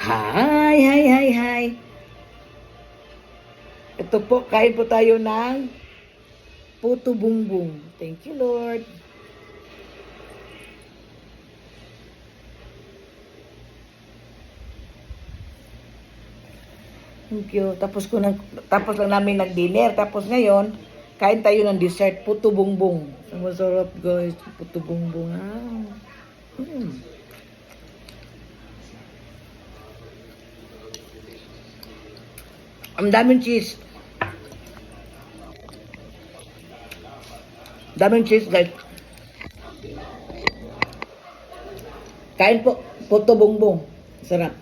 Hi, hi, hi, hi. Ito po, kain po tayo ng puto bumbong. Thank you, Lord. Thank you. Tapos lang namin nag-dinner. Tapos ngayon, kain tayo ng dessert, puto bumbong. Ang masarap, guys. Puto bumbong. Ah. Ang daming cheese. Daming cheese, guys. Kain po, puto bumbong. Sarap.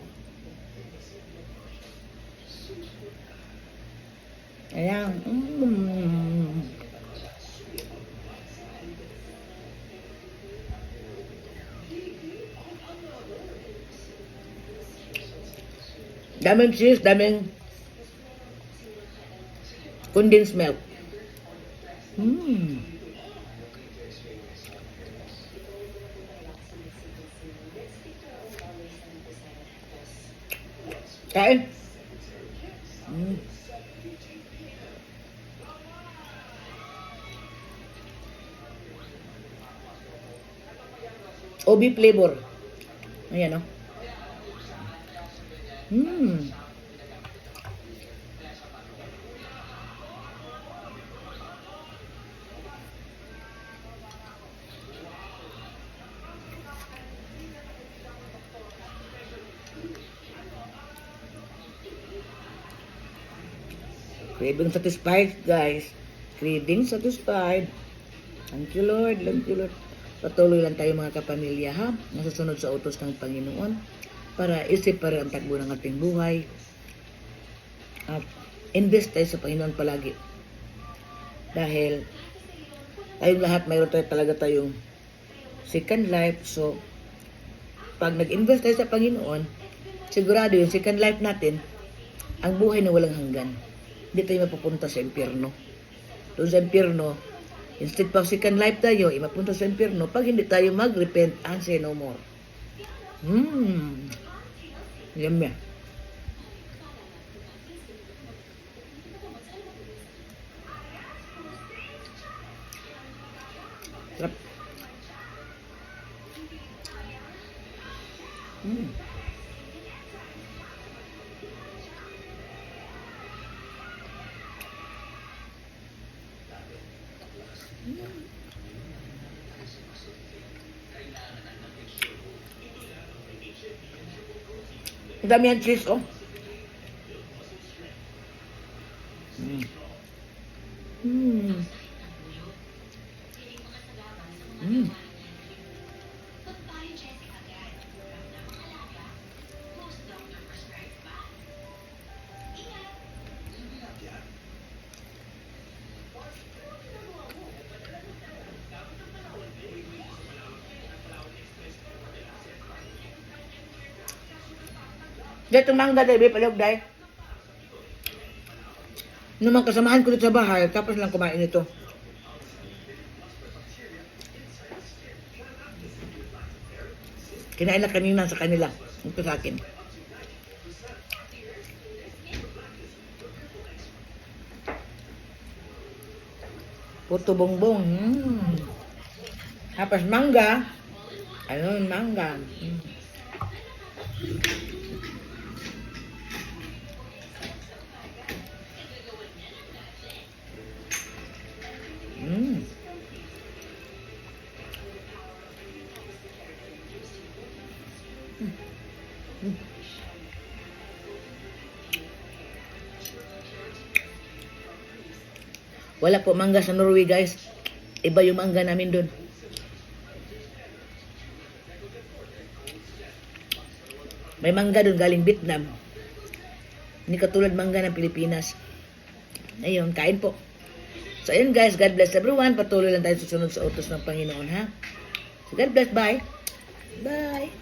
Ayan. Daming cheese, daming condensed milk. Kain. Obi flavor. Ayan, oh. Craving satisfied, guys. Craving satisfied. Thank you, Lord. Thank you, Lord. Patuloy lang tayo mga kapamilya, ha? Nasusunod sa utos ng Panginoon para isip para ang takbo ng ating buhay. At invest tayo sa Panginoon palagi. Dahil tayong lahat, mayroon tayo talaga tayong second life. So, pag nag-invest tayo sa Panginoon, sigurado yung second life natin, ang buhay na walang hanggan. Hindi tayo mapupunta sa impyerno. Doon sa impyerno, instead pa second life tayo, mapunta sa impyerno pag hindi tayo mag-repent and say no more. Yummy. Sarap. Ang dami ang cheese, oh. Dito mangga dahil palog dahil. Naman kasamahan ko dito sa bahay, tapos lang kumain ito. Kinain na kanina sa kanila. Ito sa akin. Puto bongbong. Tapos mangga. Ayun, mangga. Wala po mangga sa Norway, guys. Iba yung mangga namin doon. May mangga doon galing Vietnam. Hindi katulad mangga ng Pilipinas. Ayun, kain po. So, ayun guys, God bless everyone. Patuloy lang tayo susunod sa utos ng Panginoon, ha? So, God bless. Bye. Bye.